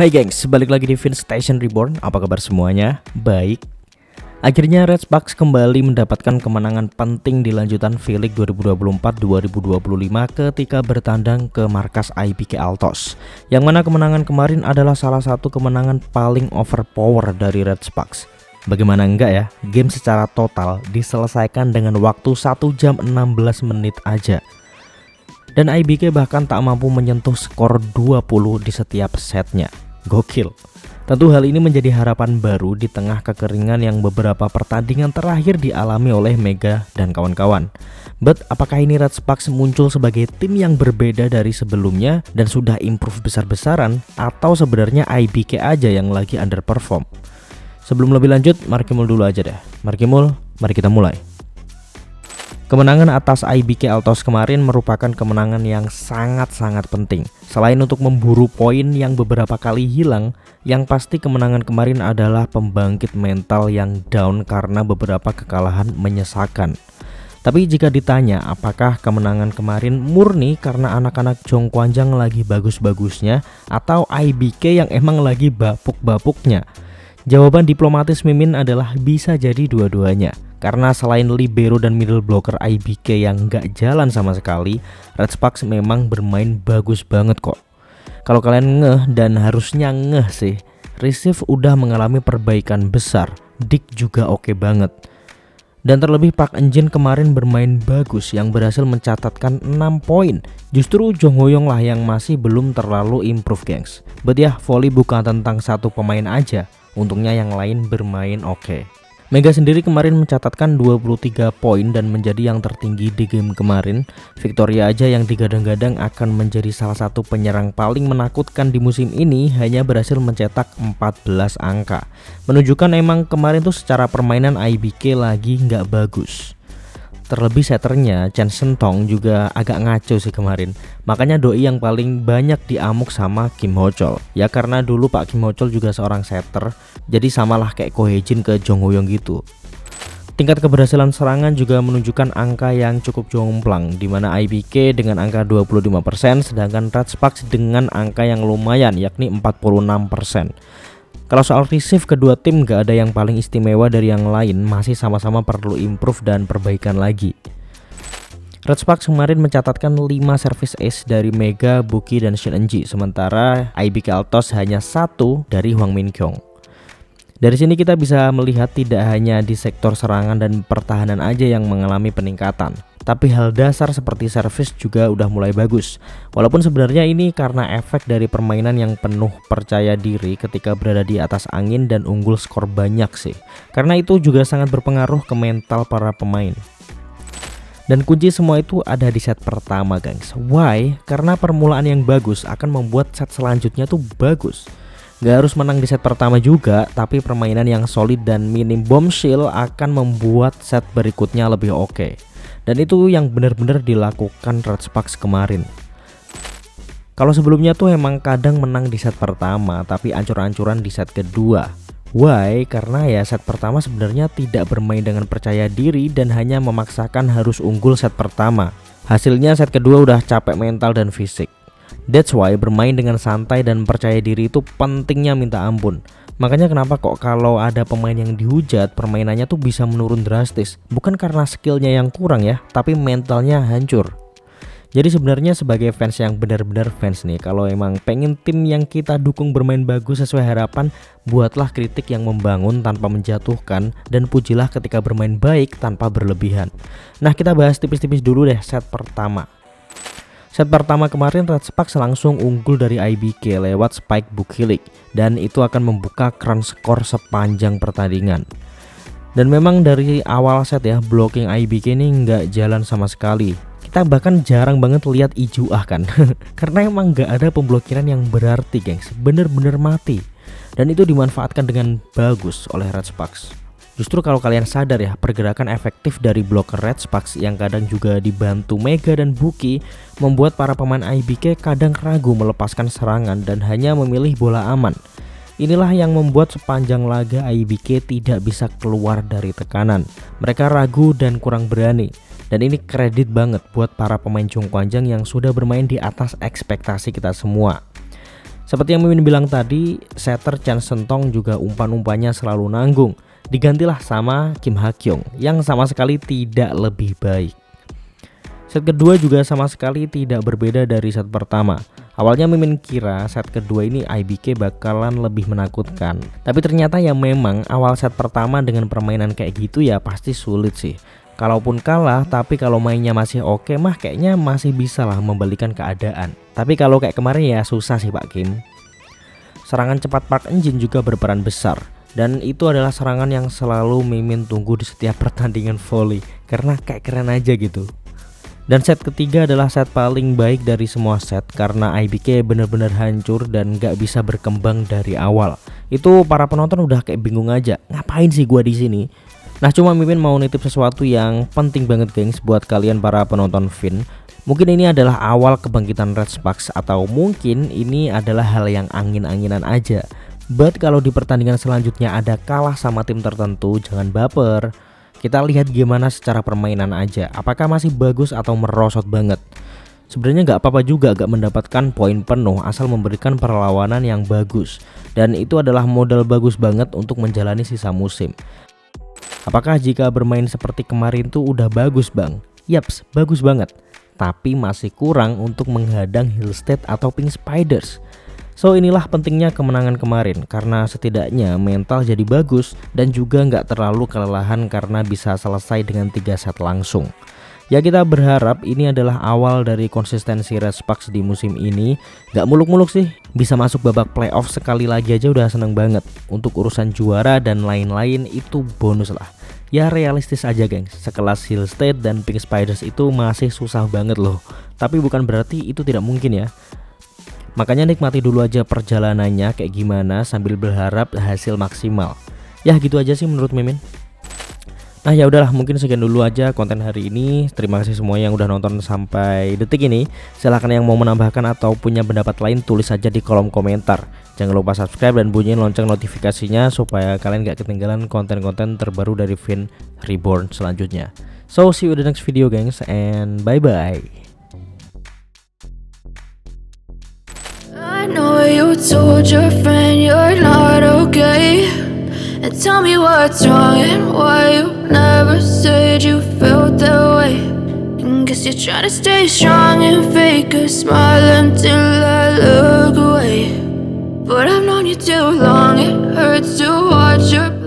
Hai gengs, balik lagi di Vince Station Reborn. Apa kabar semuanya? Baik. Akhirnya Red Sparks kembali mendapatkan kemenangan penting di lanjutan V-League 2024-2025 ketika bertandang ke markas IBK Altos. Yang mana kemenangan kemarin adalah salah satu kemenangan paling overpower dari Red Sparks. Bagaimana enggak ya, game secara total diselesaikan dengan waktu 1 jam 16 menit aja. Dan IBK bahkan tak mampu menyentuh skor 20 di setiap setnya. Gokil. Tentu hal ini menjadi harapan baru di tengah kekeringan yang beberapa pertandingan terakhir dialami oleh Mega dan kawan-kawan. But apakah ini Red Sparks muncul sebagai tim yang berbeda dari sebelumnya dan sudah improve besar-besaran, atau sebenarnya IBK aja yang lagi underperform? Sebelum lebih lanjut, Markimul dulu aja deh. Markimul, mari kita mulai. Kemenangan atas IBK Altos kemarin merupakan kemenangan yang sangat-sangat penting. Selain untuk memburu poin yang beberapa kali hilang, yang pasti kemenangan kemarin adalah pembangkit mental yang down karena beberapa kekalahan menyesakan. Tapi jika ditanya apakah kemenangan kemarin murni karena anak-anak Jongkwanjang lagi bagus-bagusnya atau IBK yang emang lagi bapuk-bapuknya, jawaban diplomatis Mimin adalah bisa jadi dua-duanya. Karena selain libero dan middle blocker IBK yang nggak jalan sama sekali, Red Sparks memang bermain bagus banget kok. Kalau kalian ngeh, dan harusnya ngeh sih, Receive udah mengalami perbaikan besar, Dick juga oke banget. Dan terlebih Park Eun-jin kemarin bermain bagus yang berhasil mencatatkan 6 poin. Justru Jong Ho-young lah yang masih belum terlalu improve gengs. But ya, volley bukan tentang satu pemain aja, untungnya yang lain bermain oke. Mega sendiri kemarin mencatatkan 23 poin dan menjadi yang tertinggi di game kemarin. Victoria aja yang digadang-gadang akan menjadi salah satu penyerang paling menakutkan di musim ini hanya berhasil mencetak 14 angka. Menunjukkan emang kemarin tuh secara permainan IBK lagi nggak bagus. Terlebih setternya Chen Sentong juga agak ngaco sih kemarin. Makanya doi yang paling banyak diamuk sama Kim Ho Chol. Ya karena dulu Pak Kim Ho Chol juga seorang setter, jadi samalah kayak Ko Hye-jin ke Jong Ho-young gitu. Tingkat keberhasilan serangan juga menunjukkan angka yang cukup jomplang, di mana IBK dengan angka 25%, sedangkan Red Sparks dengan angka yang lumayan yakni 46%. Kalau soal receive, kedua tim gak ada yang paling istimewa dari yang lain, masih sama-sama perlu improve dan perbaikan lagi. Red Sparks kemarin mencatatkan 5 service ace dari Mega, Buki, dan Shin Eun-ji, sementara IBK Altos hanya 1 dari Hwang Min-kyung. Dari sini kita bisa melihat tidak hanya di sektor serangan dan pertahanan aja yang mengalami peningkatan, tapi hal dasar seperti service juga udah mulai bagus. Walaupun sebenarnya ini karena efek dari permainan yang penuh percaya diri ketika berada di atas angin dan unggul skor banyak sih. Karena itu juga sangat berpengaruh ke mental para pemain. Dan kunci semua itu ada di set pertama gengs. Why? Karena permulaan yang bagus akan membuat set selanjutnya tuh bagus. Gak harus menang di set pertama juga, tapi permainan yang solid dan minim bombshell akan membuat set berikutnya lebih oke. Dan itu yang benar-benar dilakukan Red Sparks kemarin. Kalau sebelumnya tuh emang kadang menang di set pertama, tapi ancur-ancuran di set kedua. Why? Karena ya set pertama sebenarnya tidak bermain dengan percaya diri dan hanya memaksakan harus unggul set pertama. Hasilnya set kedua udah capek mental dan fisik. That's why bermain dengan santai dan percaya diri itu pentingnya minta ampun. Makanya kenapa kok kalau ada pemain yang dihujat, permainannya tuh bisa menurun drastis. Bukan karena skillnya yang kurang ya, tapi mentalnya hancur. Jadi sebenarnya sebagai fans yang benar-benar fans nih, kalau emang pengen tim yang kita dukung bermain bagus sesuai harapan, buatlah kritik yang membangun tanpa menjatuhkan, dan pujilah ketika bermain baik tanpa berlebihan. Nah, kita bahas tipis-tipis dulu deh set pertama. Set pertama kemarin Red Sparks langsung unggul dari IBK lewat spike Bukilik, dan itu akan membuka keran skor sepanjang pertandingan. Dan memang dari awal set ya, blocking IBK ini nggak jalan sama sekali. Kita bahkan jarang banget lihat Ijuah kan. Karena emang nggak ada pemblokiran yang berarti gengs, bener-bener mati. Dan itu dimanfaatkan dengan bagus oleh Red Sparks. Justru kalau kalian sadar ya, pergerakan efektif dari blocker Red Sparks yang kadang juga dibantu Mega dan Buki membuat para pemain IBK kadang ragu melepaskan serangan dan hanya memilih bola aman. Inilah yang membuat sepanjang laga IBK tidak bisa keluar dari tekanan. Mereka ragu dan kurang berani. Dan ini kredit banget buat para pemain Jongkwanjang yang sudah bermain di atas ekspektasi kita semua. Seperti yang Mimin bilang tadi, setter Chan Sentong juga umpan-umpannya selalu nanggung. Digantilah sama Kim Ha Kyung yang sama sekali tidak lebih baik. Set kedua juga sama sekali tidak berbeda dari set pertama. Awalnya Mimin kira set kedua ini IBK bakalan lebih menakutkan. Tapi ternyata ya memang awal set pertama dengan permainan kayak gitu ya pasti sulit sih. Kalaupun kalah, tapi kalau mainnya masih oke mah kayaknya masih bisa lah membalikan keadaan. Tapi kalau kayak kemarin ya susah sih Pak Kim. Serangan cepat Park Eun-jin juga berperan besar. Dan itu adalah serangan yang selalu Mimin tunggu di setiap pertandingan volley. Karena kayak keren aja gitu. Dan set ketiga adalah set paling baik dari semua set. Karena IBK bener-bener hancur dan gak bisa berkembang dari awal. Itu para penonton udah kayak bingung aja. Ngapain sih gua di sini? Nah cuma Mimin mau nitip sesuatu yang penting banget gengs buat kalian para penonton Vin. Mungkin ini adalah awal kebangkitan Red Sparks atau mungkin ini adalah hal yang angin-anginan aja. But kalau di pertandingan selanjutnya ada kalah sama tim tertentu, jangan baper. Kita lihat gimana secara permainan aja, apakah masih bagus atau merosot banget. Sebenarnya nggak apa-apa juga gak mendapatkan poin penuh asal memberikan perlawanan yang bagus. Dan itu adalah modal bagus banget untuk menjalani sisa musim. Apakah jika bermain seperti kemarin tuh udah bagus bang? Yaps, bagus banget. Tapi masih kurang untuk menghadang Hillstead atau Pink Spiders. So inilah pentingnya kemenangan kemarin. Karena setidaknya mental jadi bagus. Dan juga nggak terlalu kelelahan karena bisa selesai dengan 3 set langsung. Ya kita berharap ini adalah awal dari konsistensi Red Sparks di musim ini. Gak muluk-muluk sih, bisa masuk babak playoff sekali lagi aja udah seneng banget. Untuk urusan juara dan lain-lain itu bonus lah. Ya realistis aja gengs, sekelas Hillstead dan Pink Spiders itu masih susah banget loh. Tapi bukan berarti itu tidak mungkin ya. Makanya nikmati dulu aja perjalanannya kayak gimana sambil berharap hasil maksimal. Ya gitu aja sih menurut Mimin. Nah ya udahlah, mungkin sekian dulu aja konten hari ini. Terima kasih semua yang udah nonton sampai detik ini. Silahkan yang mau menambahkan atau punya pendapat lain tulis aja di kolom komentar. Jangan lupa subscribe dan bunyiin lonceng notifikasinya supaya kalian gak ketinggalan konten-konten terbaru dari Vin Reborn selanjutnya. So see you in the next video gengs, and bye bye. I know you told your friend you're not okay. And tell me what's wrong and why you never said you felt that way. And guess you're trying to stay strong and fake a smile until I look away. But I've known you too long, it hurts to watch your